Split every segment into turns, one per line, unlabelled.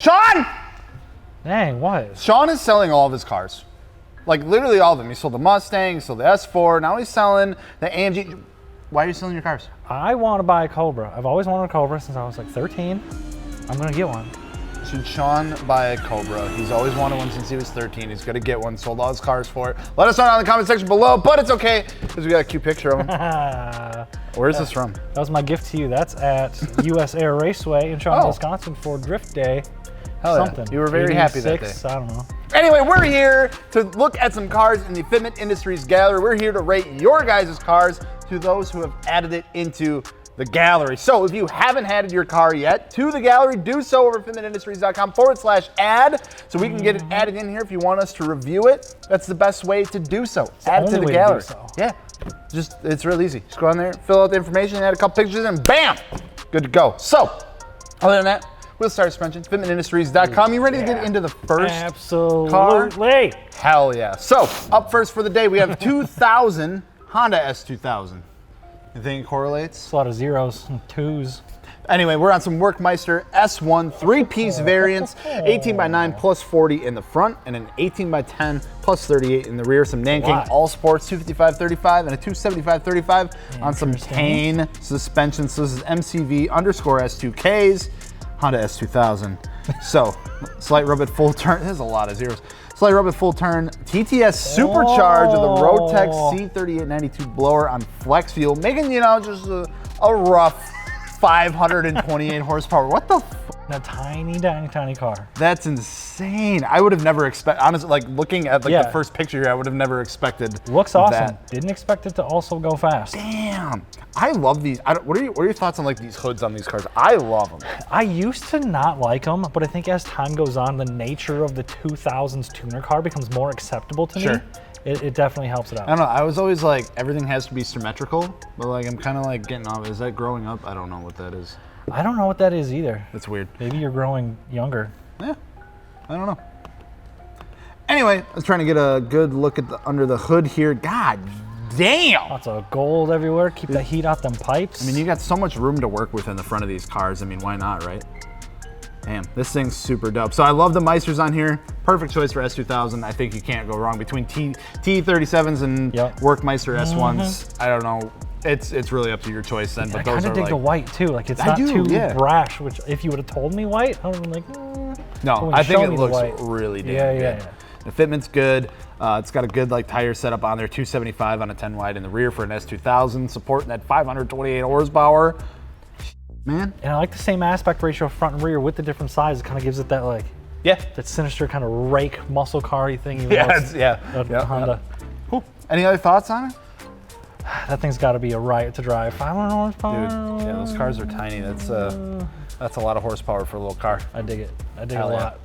Sean!
Dang, what?
Sean is selling all of his cars. Like literally all of them. He sold the Mustang, he sold the S4, now he's selling the AMG. Why are you selling your cars?
I want to buy a Cobra. I've always wanted a Cobra since I was like 13. I'm gonna get one.
Should Sean buy a Cobra? He's always wanted one since he was 13. He's gonna get one, sold all his cars for it. Let us know down in the comment section below, but it's okay, because we got a cute picture of him. Where's this from?
That was my gift to you. That's at US Air Raceway in Shawnee, Wisconsin for Drift Day.
Hell
Something.
Yeah. You were very happy that day.
I don't know.
Anyway, we're here to look at some cars in the Fitment Industries gallery. We're here to rate your guys' cars to those who have added it into the gallery. So if you haven't added your car yet to the gallery, do so over fitmentindustries.com/add so we can get it added in here if you want us to review it. That's the best way to do so. Add it to the gallery. Yeah, it's real easy. Just go on there, fill out the information, add a couple pictures, and bam, good to go. So, other than that, wheel start suspension, fitmentindustries.com. You ready to get into the first car?
Absolutely.
Hell yeah. So, up first for the day, we have 2000 Honda S2000. You think it correlates?
It's a lot of zeros and twos.
Anyway, we're on some Workmeister S1 three-piece variants, 18x9 plus 40 in the front, and an 18x10 plus 38 in the rear. Some Nanking All Sports 255/35 and a 275/35 on some Tane suspension. So this is MCV_S2Ks. Honda S2000. So, slight rub at full turn. There's a lot of zeros. Slight rub at full turn. TTS supercharge of the Rotex C3892 blower on flex fuel, making, you know, just a rough 528 horsepower. What the f?
A tiny, tiny car.
That's insane. I would have never expected, honestly, like looking at like the first picture here, I would have never expected.
Looks awesome. Didn't expect it to also go fast. Damn.
I love these. What are your thoughts on like these hoods on these cars? I love them.
I used to not like them, but I think as time goes on, the nature of the 2000s tuner car becomes more acceptable to me. It definitely helps it out.
I don't know. I was always like, everything has to be symmetrical, but like I'm kind of like getting off. Is that growing up? I don't know what that is.
I don't know what that is either.
That's weird.
Maybe you're growing younger.
Yeah, I don't know. Anyway, I was trying to get a good look at the under the hood here. God damn!
Lots of gold everywhere. Keep the heat out them pipes.
I mean, you got so much room to work with in the front of these cars. I mean, why not, right? Damn, this thing's super dope. So I love the Meisters on here. Perfect choice for S2000. I think you can't go wrong between T37s and Workmeister S1s. I don't know. It's really up to your choice then. But those are like, I kind of dig
the white too. Like it's not too brash. Which if you would have told me white, I would have been like,
no. I think it looks really damn good. The fitment's good. It's got a good like tire setup on there. 275 on a 10 wide in the rear for an S2000, supporting that 528 horsepower. Man. And
I like the same aspect ratio front and rear with the different size. It kind of gives it that like that sinister kind of rake muscle car-y thing. Honda.
Cool. Any other thoughts on it?
That thing's got to be a riot to drive. 500 horsepower.
Dude, yeah, those cars are tiny. That's a lot of horsepower for a little car.
I dig it. I dig it a lot.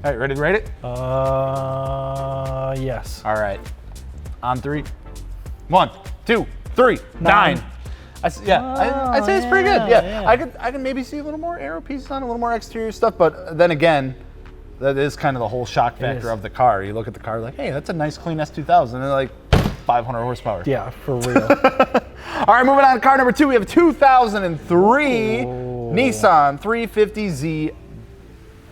All right, ready to rate it?
Yes.
All right. On 3. 1, 2, 3. 9. I'd say it's pretty good. Yeah. I could maybe see a little more aero pieces on, a little more exterior stuff, but then again, that is kind of the whole shock factor of the car. You look at the car like, hey, that's a nice clean S2000, and like 500 horsepower.
Yeah, for real.
All right, moving on to car number 2, we have a 2003 Nissan 350Z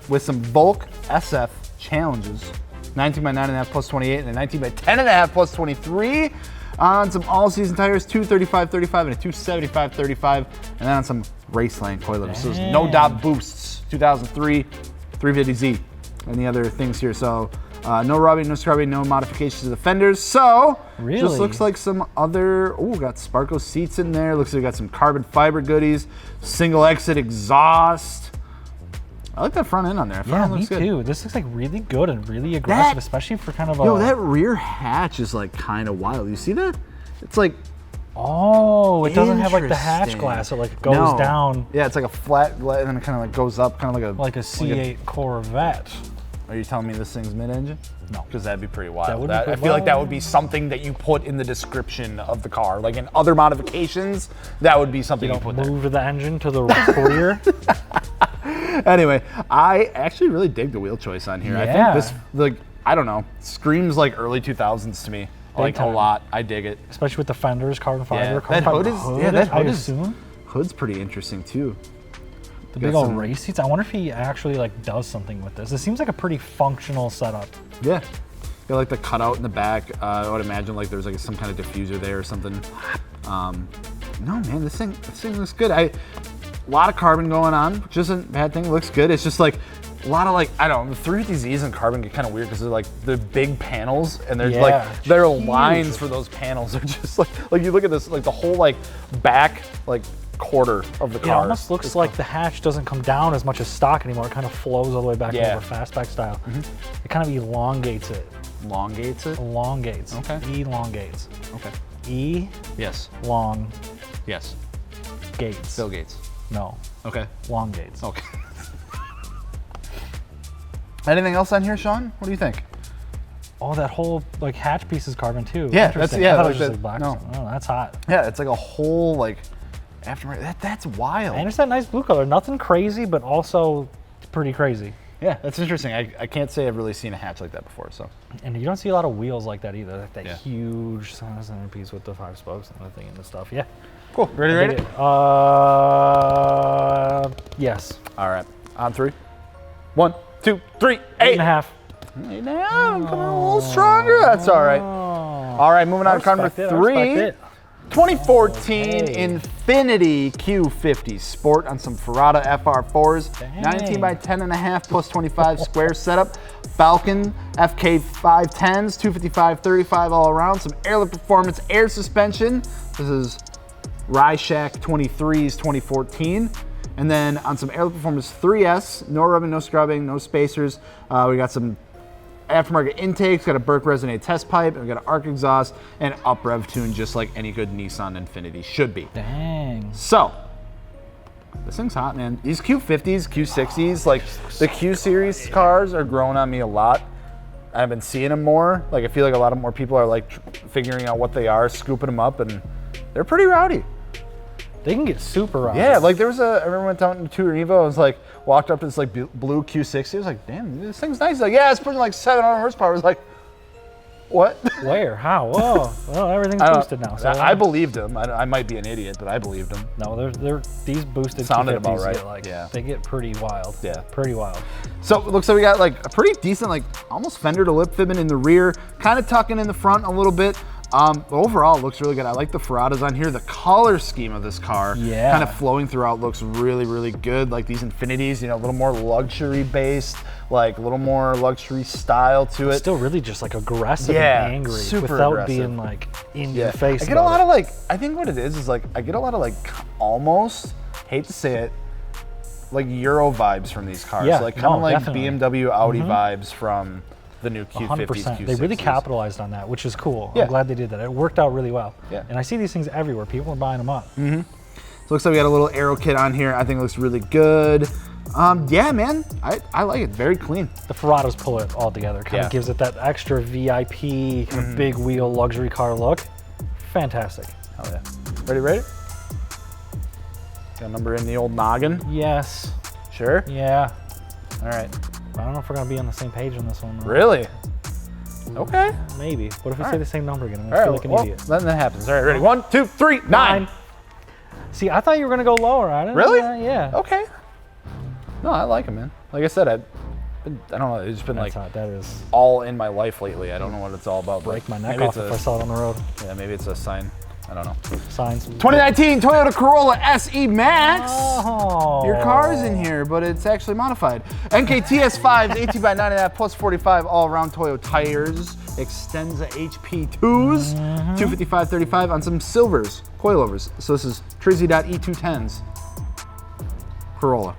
with some bulk SF challenges. 19x9.5 plus 28 and a 19x10.5 plus 23 on some all-season tires, 235/35 and a 275/35, and then on some Raceland coilovers. So there's no dot boosts. 2003 350Z. Any other things here? So no rubbing, no scrubbing, no modifications to the fenders. So just looks like some other. Got Sparko seats in there. Looks like we got some carbon fiber goodies. Single exit exhaust. I like that front end on there. Front end looks good. Me too.
This looks like really good and really aggressive, especially for kind of a...
Yo, that rear hatch is like kind of wild. You see that? It's like...
Oh, it doesn't have like the hatch glass. It like goes down.
Yeah, it's like a flat, and then it kind of like goes up, kind of
like a C8 Corvette.
Are you telling me this thing's mid-engine?
No.
Because that'd be pretty wild. I feel like that would be something that you put in the description of the car. Like in other modifications, that would be something you put there.
Move the engine to the rear.
Anyway, I actually really dig the wheel choice on here. I think this, like, I don't know, screams like early 2000s to me. Like a lot. I dig it.
Especially with the fenders, carbon fiber.
That hood is, hood's pretty interesting too.
The big old race seats. I wonder if he actually like does something with this. It seems like a pretty functional setup.
Yeah. Got like the cutout in the back. I would imagine like there's like some kind of diffuser there or something. No man, this thing looks good. A lot of carbon going on, which isn't a bad thing. It looks good. It's just like a lot of like, I don't know, the 350Zs and carbon get kind of weird because they're like the big panels and there's like there are lines for those panels. They're just like you look at this, like the whole like back like quarter of the car.
It almost looks like the hatch doesn't come down as much as stock anymore. It kind of flows all the way back over fastback style. It kind of elongates it.
Elongates it?
Elongates.
Okay.
Elongates.
Okay.
E.
Yes.
Long.
Yes.
Gates.
Bill Gates.
No.
Okay.
Long gates.
Okay. Anything else on here, Sean? What do you think?
Oh, that whole like hatch piece is carbon too.
Yeah, that's
I thought it was just like black.
No.
Oh, that's hot.
Yeah, it's like a whole like aftermarket. That's wild.
And it's that nice blue color. Nothing crazy, but also pretty crazy.
Yeah, that's interesting. I can't say I've really seen a hatch like that before. So.
And you don't see a lot of wheels like that either. Like that huge centerpiece with the 5 spokes and everything and the stuff. Yeah.
Cool. Ready?
Yes.
All right. On 3. 1, 2, 3.
8.5.
8.5. I'm coming a little stronger. That's all right. All right, moving on to car number 3. 2014 Infinity Q50 Sport on some Ferrada FR4s.
Dang.
19 by 10.5 plus 25 square setup. Falcon FK510s, 255/35 all around. Some airlift performance air suspension. This is Ryshack 23's 2014. And then on some airlift performance 3S, no rubbing, no scrubbing, no spacers. We got some aftermarket intakes, got a Burke Resonate test pipe, and we got an arc exhaust and up rev tune just like any good Nissan Infinity should be.
Dang.
So, this thing's hot, man. These Q50s, Q60s, like the Q series cars are growing on me a lot. I've been seeing them more. Like I feel like a lot of more people are like figuring out what they are, scooping them up, and they're pretty rowdy.
They can get super rowdy.
Yeah, like there was I remember went down to Tour Evo, I was like, walked up to this like blue Q60, I was like, damn, this thing's nice. He's like, yeah, it's pushing like 700 horsepower. I was like, what?
Where? How? Whoa. Well, everything's boosted now. So
I believed him. I might be an idiot, but I believed him.
No, these boosted
Sounded
Q50s
about right.
get, like,
Yeah.
they get pretty wild.
Yeah.
Pretty wild.
So it looks like we got like a pretty decent, like almost fender to lip fitment in the rear, kind of tucking in the front a little bit. But overall, it looks really good. I like the Ferradas on here. The color scheme of this car, kind of flowing throughout, looks really, really good. Like these Infinities, you know, a little more luxury based, like a little more luxury style to it.
Still really just like aggressive and angry without
aggressive.
being like in your face.
I get a lot of like, I think what it is like, I get a lot of like almost, hate to say it, like Euro vibes from these cars.
Yeah,
like kind of like
definitely.
BMW, Audi vibes from the new Q50s,
100%.
Q60s.
They really capitalized on that, which is cool.
Yeah.
I'm glad they did that. It worked out really well.
Yeah.
And I see these things everywhere. People are buying them up.
So it looks like we got a little aero kit on here. I think it looks really good. Yeah, man, I like it. Very clean.
The Ferradas pull it all together. Kind of gives it that extra VIP, kind of big wheel luxury car look. Fantastic.
Hell yeah. Ready? Got a number in the old noggin?
Yes.
Sure?
Yeah.
All right.
I don't know if we're going to be on the same page on this one. Though.
Really? Okay.
Maybe. What if we say the same number again? I'm
All
going to feel
right,
like an
well,
idiot.
then that happens. All right, ready? 1, 2, 3, 9.
See, I thought you were going to go lower. I didn't
Really?
Yeah.
Okay. No, I like it, man. Like I said, I don't know. It's just been
That's
like
hot. That is.
all in my life lately. I don't know what it's all about.
Break my neck
maybe
off if I saw it on the road.
Yeah, maybe it's a sign. I don't know.
Signs.
2019 Toyota Corolla SE Max.
Oh.
Your car's in here, but it's actually modified. NKTS5s, 18 by 9.5 plus 45 all-around Toyo tires. Extenza HP2s, 255/35 on some silvers, coilovers. So this is Trizzy.E210s. Corolla.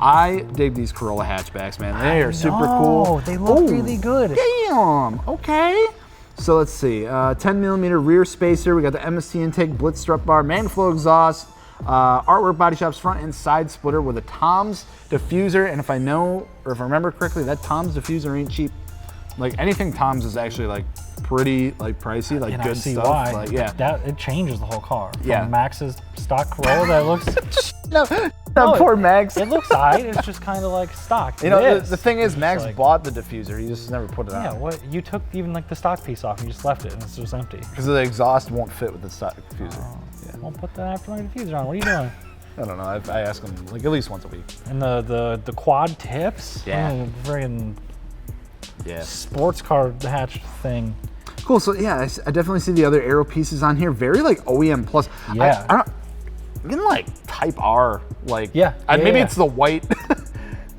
I dig these Corolla hatchbacks, man. They are super cool.
They look really good.
Damn. Okay. So let's see. 10mm rear spacer. We got the MST intake, blitz strut bar, main flow exhaust, artwork body shops front and side splitter with a Tom's diffuser. And if I remember correctly, that Tom's diffuser ain't cheap. Like anything Tom's is actually like pretty like pricey, like
And
good
I see
stuff.
why.
Like, yeah.
That it changes the whole car. From
Yeah.
Max's stock Corolla that looks.
No, poor Max.
It looks alright. It's just kind of like stock.
You know,
It is.
the thing is,
It's
Max
like-
bought the diffuser. He just never put it on.
Yeah, what you took even like the stock piece off and you just left it and it's just empty.
Because the exhaust won't fit with the stock diffuser. Yeah.
Well, put the aftermarket diffuser on. What are you doing?
I don't know. I ask them like at least once a week.
And the quad tips.
Yeah.
Friggin'
Yeah.
sports car hatch thing.
Cool. So yeah, I definitely see the other aero pieces on here. Very like OEM plus.
Yeah.
I don't. Even like Type R. Like.
Yeah.
Maybe it's the white.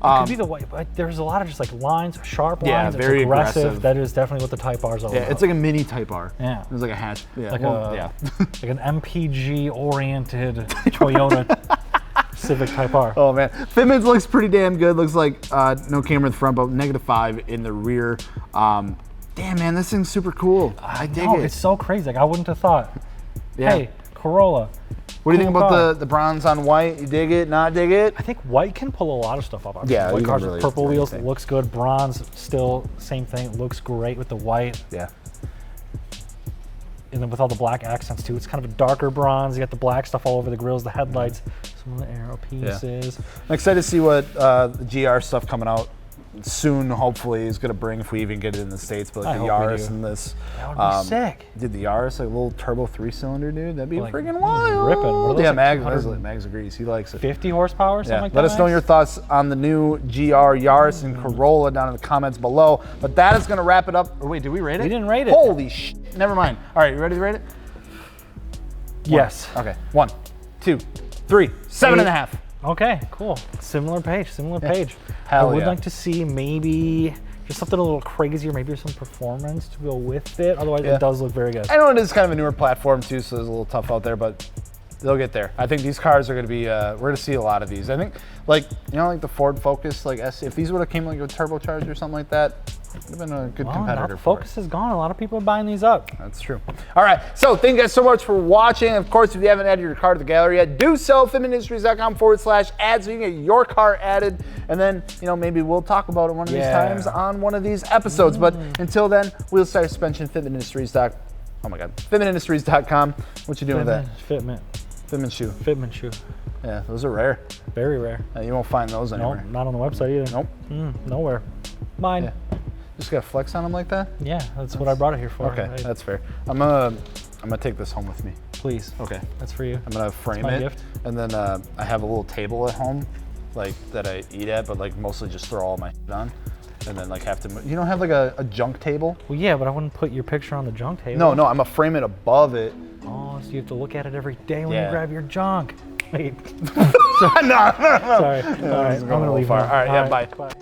It could be the white, but there's a lot of just like lines, sharp lines.
Yeah, very
it's aggressive.
aggressive.
That is definitely what the Type R is all
Yeah,
about.
it's like a mini Type R.
Yeah.
It's like a hatch. Yeah.
Like
yeah.
like an MPG-oriented Toyota Civic Type R.
Oh man, Fitment looks pretty damn good. Looks like no camera in the front, but -5 in the rear. Damn man, this thing's super cool. I dig it.
It's so crazy. Like I wouldn't have thought.
Yeah.
Hey, Corolla.
What do you think
cool
about
car.
the bronze on white? You dig it? Not dig it?
I think white can pull a lot of stuff off.
Yeah,
white
you can
cars
really
with purple
do
wheels
anything.
looks good. Bronze still same thing. Looks great with the white.
Yeah.
And then with all the black accents too, it's kind of a darker bronze. You got the black stuff all over the grills, the headlights, some of the aero pieces.
I'm excited to see what the GR stuff coming out soon. Hopefully, is going to bring if we even get it in the States. But like
I
the
hope we
Yaris
do.
and this.
That would be sick.
Did the Yaris like a little turbo 3-cylinder, dude? That'd be
Like,
freaking wild.
ripping. What are those,
Yeah,
like,
Mags agrees. He likes it.
50 horsepower, or something
Yeah,
like
let
that.
us know your thoughts on the new GR, Yaris, and Corolla down in the comments below. But that is going to wrap it up. Or wait, did we rate it?
We didn't rate it.
Holy sh! Never mind. All right, you ready to rate it?
Yes.
Okay. 1, 2, 3, 7.5.
Okay, cool. Similar page.
Hell
I would
yeah.
like to see maybe just something a little crazier, maybe some performance to go with it. Otherwise,
Yeah.
it does look very good.
I know it is kind of a newer platform too, so it's a little tough out there, but they'll get there. I think these cars are going to be. We're going to see a lot of these. I think, like like the Ford Focus, like S. If these would have came like with turbocharged or something like that, would have been a good
Well, now
competitor.
the
for
Focus is gone. A lot of people are buying these up.
That's true. All right, so thank you guys so much for watching. Of course, if you haven't added your car to the gallery yet, do so. FitmentIndustries.com/add so you can get your car added, and then maybe we'll talk about it one of these times on one of these episodes. But until then, wheel size suspension, FitmentIndustries.com. What you doing with that?
Fitment
Fitment shoe.
shoe.
Yeah, those are rare.
Very rare.
You won't find those
No,
anywhere.
not on the website either.
Nope.
Nowhere. Mine.
Yeah. Just gotta flex on them like that.
Yeah, that's what I brought it here for.
Okay, that's fair. I'm gonna take this home with me.
Please.
Okay.
That's for you.
I'm gonna frame
my
it,
gift.
and then I have a little table at home, like that I eat at, but like mostly just throw all my shit on, and then like have to. You don't have like a junk table?
Well, yeah, but I wouldn't put your picture on the junk table.
No, I'm gonna frame it above it.
Oh, so you have to look at it every day when
Yeah.
you grab your junk. Wait.
no.
Sorry. All right, I'm gonna leave
far.
now.
All right, yeah,
All right,
bye.
bye.